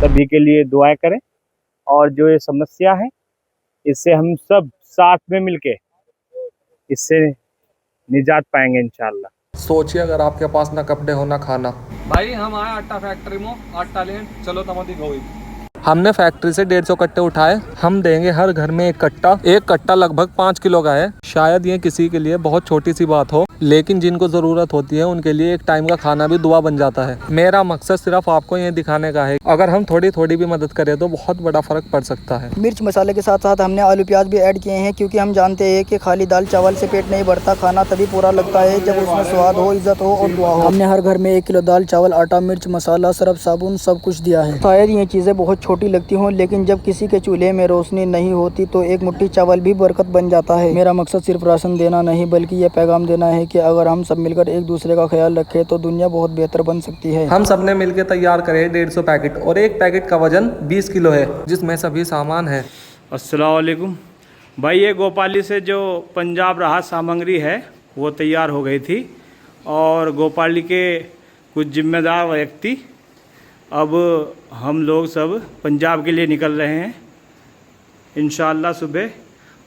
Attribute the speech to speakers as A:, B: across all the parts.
A: सभी के लिए दुआएं करें और जो ये समस्या है इससे हम सब साथ में मिलके इससे निजात पाएंगे इंशाल्लाह।
B: सोचिए अगर आपके पास ना कपड़े हो ना खाना।
C: भाई हम आए आटा फैक्ट्री में, आटा लें चलो तमदी गई।
B: हमने फैक्ट्री से 150 कट्टे उठाए। हम देंगे हर घर में एक कट्टा लगभग 5 किलो का है। शायद ये किसी के लिए बहुत छोटी सी बात हो, लेकिन जिनको जरूरत होती है उनके लिए एक टाइम का खाना भी दुआ बन जाता है। मेरा मकसद सिर्फ आपको ये दिखाने का है, अगर हम थोड़ी थोड़ी भी मदद करें तो बहुत बड़ा फर्क पड़ सकता है।
D: मिर्च मसाले के साथ साथ हमने आलू प्याज भी ऐड किए हैं, क्योंकि हम जानते हैं कि खाली दाल चावल से पेट नहीं भरता। खाना तभी पूरा लगता है जब उसमें स्वाद हो, इज्जत हो और दुआ हो। हमने हर घर में 1 किलो दाल चावल आटा मिर्च मसाला सरफ साबुन सब कुछ दिया है। शायद ये चीज़ें बहुत छोटी लगती हों, लेकिन जब किसी के चूल्हे में रोशनी नहीं होती तो एक मुट्ठी चावल भी बरकत बन जाता है। मेरा मकसद सिर्फ राशन देना नहीं, बल्कि ये पैगाम देना है कि अगर हम सब मिलकर एक दूसरे का ख्याल रखें तो दुनिया बहुत बेहतर बन सकती है।
B: हम सब ने मिलकर तैयार करे 150 पैकेट और एक पैकेट का वजन 20 किलो है, जिसमें सभी सामान है।
A: अस्सलाम वालेकुम भाई, ये गोपाली से जो पंजाब राहत सामग्री है वो तैयार हो गई थी और गोपाली के कुछ जिम्मेदार व्यक्ति अब हम लोग सब पंजाब के लिए निकल रहे हैं। इंशाअल्लाह सुबह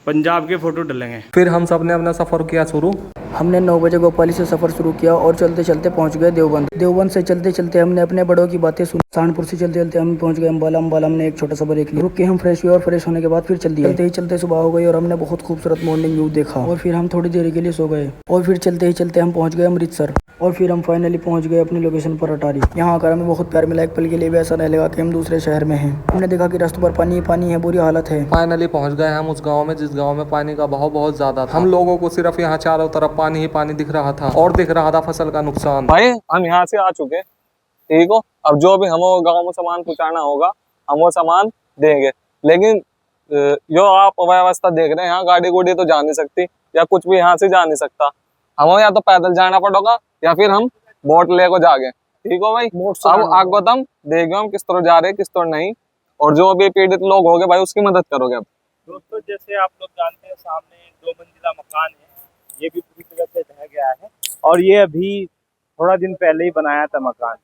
A: पंजाब के फ़ोटो डलेंगे।
B: फिर हम सब ने अपना सफ़र किया शुरू।
D: हमने 9 बजे गोपाली से सफ़र शुरू किया और चलते चलते पहुंच गए देवबंद। देवबंद से चलते चलते हमने अपने बड़ों की बातें सुनी। सहारनपुर से चलते चलते हम पहुंच गए अम्बाला। अम्बाला हमने एक छोटा सा ब्रेक लिया, रुक के हम फ्रेश हुए और फ्रेश होने के बाद फिर चल दिया। चलते ही चलते सुबह हो गई और हमने बहुत खूबसूरत मॉर्निंग व्यू देखा और फिर हम थोड़ी देर के लिए सो गए और फिर चलते ही चलते हम पहुँच गए अमृतसर और फिर हम फाइनली पहुँच गए अपनी लोकेशन पर अटारी। यहाँ आकर हमें बहुत प्यार मिला। एक पल के लिए भी ऐसा नहीं लगा कि हम दूसरे शहर में हैं। हमने देखा कि रास्तों पर पानी पानी है, बुरी हालत है।
B: फाइनली पहुंच गए हम उस गांव में जिस गांव में पानी का बहाव बहुत ज्यादा था। हम लोगों को सिर्फ यहाँ चारों तरफ पानी ही पानी दिख रहा था और दिख रहा था फसल का नुकसान।
C: भाई हम यहाँ से आ चुके, ठीक हो। अब जो भी हमें गाँव में सामान पहुँचाना होगा हम वो सामान देंगे, लेकिन जो आप व्यवस्था देख रहे हैं यहाँ गाड़ी गुड़ी तो जा नहीं सकती या कुछ भी यहाँ से जा नहीं सकता। हमें या तो पैदल जाना पड़ेगा या फिर हम बोट लेकर जागे, ठीक हो भाई। अब आग बतम देखेंगे हम किस तरह जा रहे हैं किस तरह नहीं, और जो भी पीड़ित लोग होंगे भाई उसकी मदद करोगे। अब
A: दोस्तों जैसे आप लोग जानते हैं सामने 2 मंजिला मकान है, ये भी पूरी तरह से ढह गया है और ये अभी थोड़ा दिन पहले ही बनाया था मकान।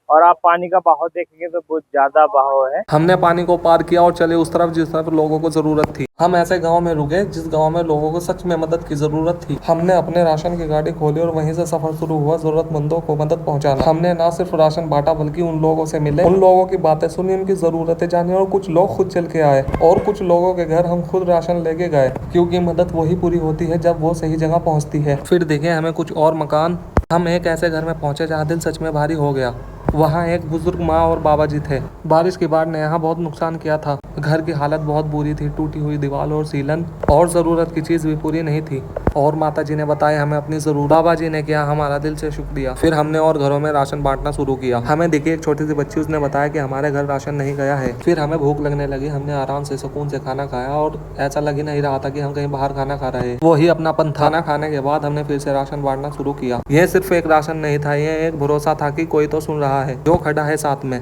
A: और आप पानी का बहाव देखेंगे तो बहुत ज्यादा बहाव है।
B: हमने पानी को पार किया और चले उस तरफ जिस तरफ लोगों को जरूरत थी। हम ऐसे गांव में रुके जिस गांव में लोगों को सच में मदद की जरूरत थी। हमने अपने राशन की गाड़ी खोली और वहीं से सफर शुरू हुआ जरूरतमंदों को मदद पहुंचाना। हमने न सिर्फ राशन बांटा बल्कि उन लोगों से मिले, उन लोगों की बातें सुनी, उनकी जरूरतें जानी और कुछ लोग खुद चल के आए और कुछ लोगों के घर हम खुद राशन लेके गए, क्योंकि मदद वही पूरी होती है जब वो सही जगह पहुँचती है। फिर देखे हमें कुछ और मकान। हम एक ऐसे घर में पहुंचे जहाँ दिल सच में भारी हो गया। वहाँ एक बुजुर्ग माँ और बाबा जी थे। बारिश की बाढ़ ने यहाँ बहुत नुकसान किया था। घर की हालत बहुत बुरी थी, टूटी हुई दीवार और सीलन और ज़रूरत की चीज़ भी पूरी नहीं थी। और माता जी ने बताया हमें अपनी ज़रूरत। बाबा जी ने किया हमारा दिल से शुक्रिया। फिर हमने और घरों में राशन बांटना शुरू किया। हमें दिखी एक छोटी सी बच्ची, उसने बताया कि हमारे घर राशन नहीं गया है। फिर हमें भूख लगने लगी। हमने आराम से सुकून से खाना खाया और ऐसा लग ही नहीं रहा था कि हम कहीं बाहर खाना खा रहे हैं। वही अपनापन था। खाना खाने के बाद हमने फिर से राशन बांटना शुरू किया। यह सिर्फ एक राशन नहीं था, यह एक भरोसा था कि कोई तो सुन रहा है, जो खड़ा है साथ में।